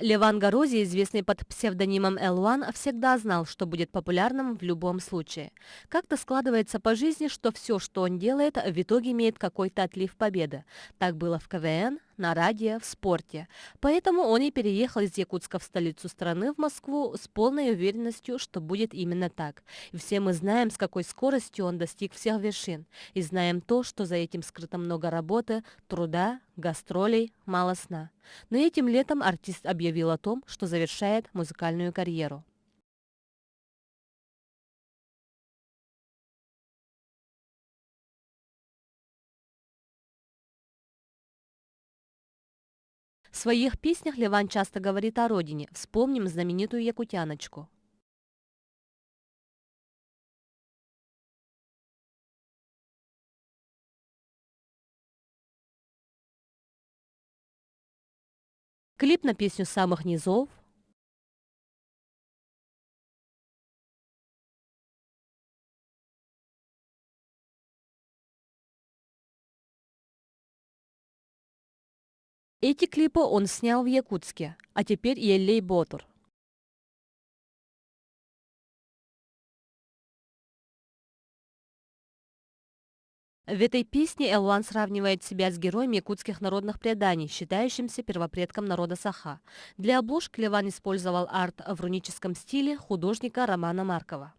Леван Горозия, известный под псевдонимом L1, всегда знал, что будет популярным в любом случае. Как-то складывается по жизни, что все, что он делает, в итоге имеет какой-то отлив победы. Так было в КВН, на радио, в спорте. Поэтому он и переехал из Якутска в столицу страны, в Москву, с полной уверенностью, что будет именно так. И все мы знаем, с какой скоростью он достиг всех вершин. И знаем то, что за этим скрыто много работы, труда, гастролей, мало сна. Но этим летом артист объявил о том, что завершает музыкальную карьеру. В своих песнях Леван часто говорит о родине. Вспомним знаменитую якутяночку. Клип на песню «Самых низов». Эти клипы он снял в Якутске, а теперь Еллей Ботур. В этой песне Элван сравнивает себя с героем якутских народных преданий, считающимся первопредком народа Саха. Для обложки Леван использовал арт в руническом стиле художника Романа Маркова.